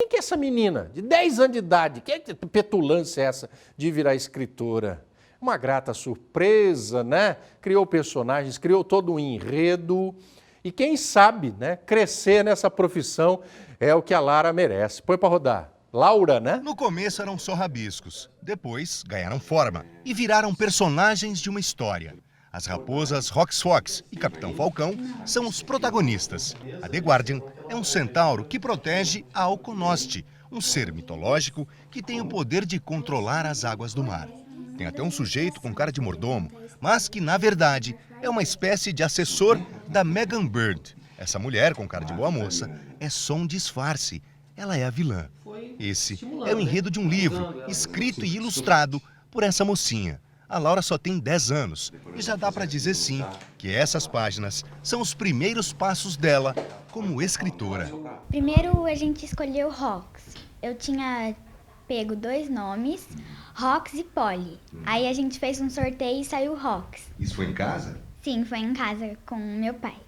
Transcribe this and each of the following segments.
Quem que é essa menina de 10 anos de idade? Que petulância é essa de virar escritora? Uma grata surpresa, né? Criou personagens, criou todo um enredo. E quem sabe, né, crescer nessa profissão é o que a Lara merece. Põe para rodar. Laura, né? No começo eram só rabiscos, depois ganharam forma e viraram personagens de uma história. As raposas Rox Fox e Capitão Falcão são os protagonistas. A The Guardian é um centauro que protege a Alconosti, um ser mitológico que tem o poder de controlar as águas do mar. Tem até um sujeito com cara de mordomo, mas que, na verdade, é uma espécie de assessor da Megan Bird. Essa mulher, com cara de boa moça, é só um disfarce. Ela é a vilã. Esse é o enredo de um livro, escrito e ilustrado por essa mocinha. A Laura só tem 10 anos e já dá para dizer sim que essas páginas são os primeiros passos dela como escritora. Primeiro a gente escolheu Rox. Eu tinha pego 2 nomes, Rox e Polly. Aí a gente fez um sorteio e saiu Rox. Isso foi em casa? Sim, foi em casa com meu pai.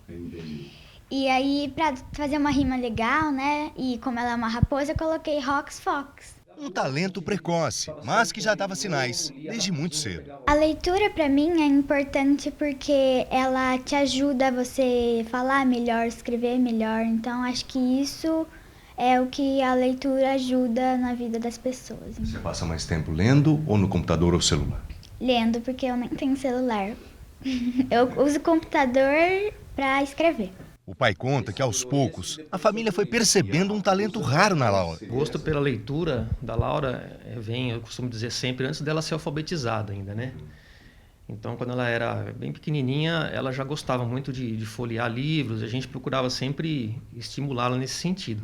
E aí, pra fazer uma rima legal, né? E como ela é uma raposa, eu coloquei Rox Fox. Um talento precoce, mas que já dava sinais desde muito cedo. A leitura pra mim é importante porque ela te ajuda a você falar melhor, escrever melhor. Então acho que isso é o que a leitura ajuda na vida das pessoas. Você passa mais tempo lendo ou no computador ou celular? Lendo, porque eu nem tenho celular. Eu uso o computador pra escrever. O pai conta que, aos poucos, a família foi percebendo um talento raro na Laura. O gosto pela leitura da Laura vem, eu costumo dizer sempre, antes dela ser alfabetizada ainda, né? Então, quando ela era bem pequenininha, ela já gostava muito de folhear livros, a gente procurava sempre estimulá-la nesse sentido.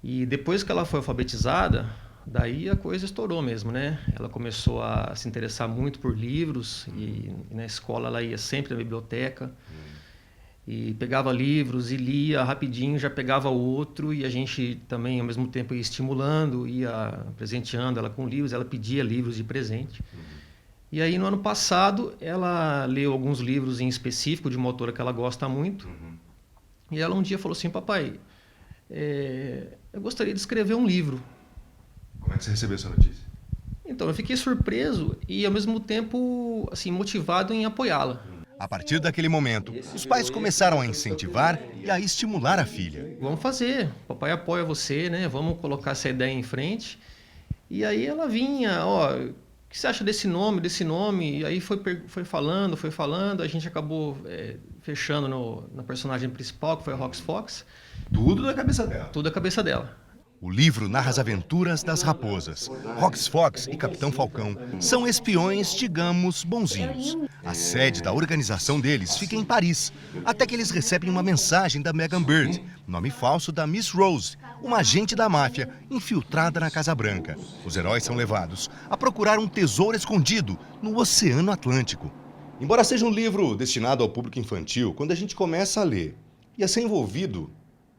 E depois que ela foi alfabetizada, daí a coisa estourou mesmo, né? Ela começou a se interessar muito por livros e na escola ela ia sempre na biblioteca. E pegava livros e lia rapidinho, já pegava outro, e a gente também, ao mesmo tempo, ia estimulando, ia presenteando ela com livros, ela pedia livros de presente. E aí, no ano passado, ela leu alguns livros em específico de uma autora que ela gosta muito, e ela um dia falou assim: papai, eu gostaria de escrever um livro. Como é que você recebeu essa notícia? Então, eu fiquei surpreso e, ao mesmo tempo, assim, motivado em apoiá-la. A partir daquele momento, os pais começaram a incentivar e a estimular a filha. Vamos fazer, papai apoia você, né? Vamos colocar essa ideia em frente. E aí ela vinha, o que você acha desse nome? E aí foi falando, a gente acabou fechando na personagem principal, que foi a Rox Fox. Tudo da cabeça dela. Tudo da cabeça dela. O livro narra as aventuras das raposas. Rox Fox e Capitão Falcão são espiões, digamos, bonzinhos. A sede da organização deles fica em Paris, até que eles recebem uma mensagem da Megan Bird, nome falso da Miss Rose, uma agente da máfia infiltrada na Casa Branca. Os heróis são levados a procurar um tesouro escondido no Oceano Atlântico. Embora seja um livro destinado ao público infantil, quando a gente começa a ler e a ser envolvido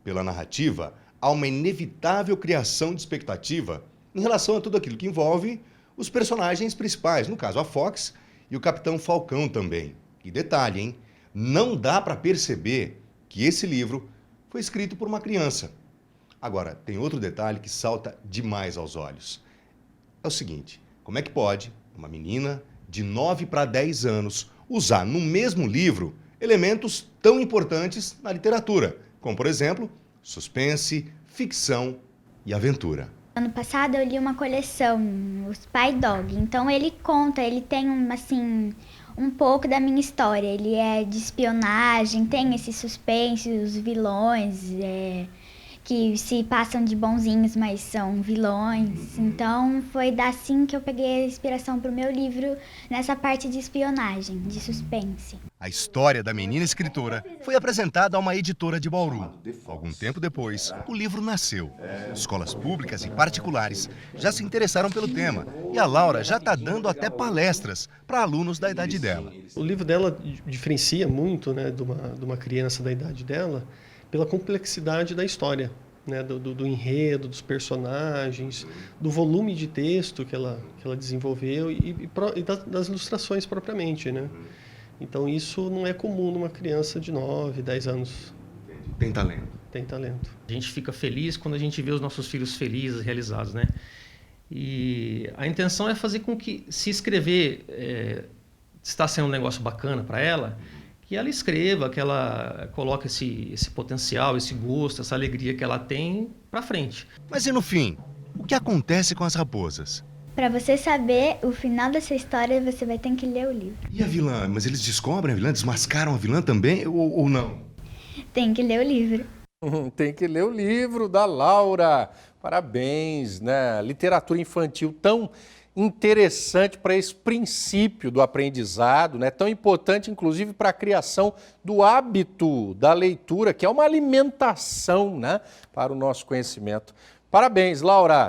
pela narrativa, há uma inevitável criação de expectativa em relação a tudo aquilo que envolve os personagens principais, no caso a Fox e o Capitão Falcão também. E detalhe, hein? Não dá para perceber que esse livro foi escrito por uma criança. Agora, tem outro detalhe que salta demais aos olhos. É o seguinte, como é que pode uma menina de 9 para 10 anos usar no mesmo livro elementos tão importantes na literatura, como, por exemplo, suspense, ficção e aventura? Ano passado eu li uma coleção, o Spy Dog. Então ele conta, ele tem um pouco da minha história. Ele é de espionagem, tem esse suspense, os vilões que se passam de bonzinhos, mas são vilões. Então foi assim que eu peguei a inspiração para o meu livro, nessa parte de espionagem, de suspense. A história da menina escritora foi apresentada a uma editora de Bauru. Algum tempo depois, o livro nasceu. Escolas públicas e particulares já se interessaram pelo tema e a Laura já está dando até palestras para alunos da idade dela. O livro dela diferencia muito, né, de uma criança da idade dela pela complexidade da história, né, do enredo, dos personagens, do volume de texto que ela desenvolveu e das ilustrações propriamente, né? Então isso não é comum numa criança de 9, 10 anos. Tem talento. Tem talento. A gente fica feliz quando a gente vê os nossos filhos felizes, realizados, né? E a intenção é fazer com que, se escrever está sendo um negócio bacana para ela, que ela escreva, que ela coloque esse potencial, esse gosto, essa alegria que ela tem para frente. Mas e no fim? O que acontece com as raposas? Para você saber o final dessa história, você vai ter que ler o livro. E a vilã? Mas eles descobrem a vilã? Desmascaram a vilã também ou não? Tem que ler o livro. Tem que ler o livro da Laura. Parabéns, né? Literatura infantil tão interessante para esse princípio do aprendizado, né? Tão importante, inclusive, para a criação do hábito da leitura, que é uma alimentação, né? Para o nosso conhecimento. Parabéns, Laura.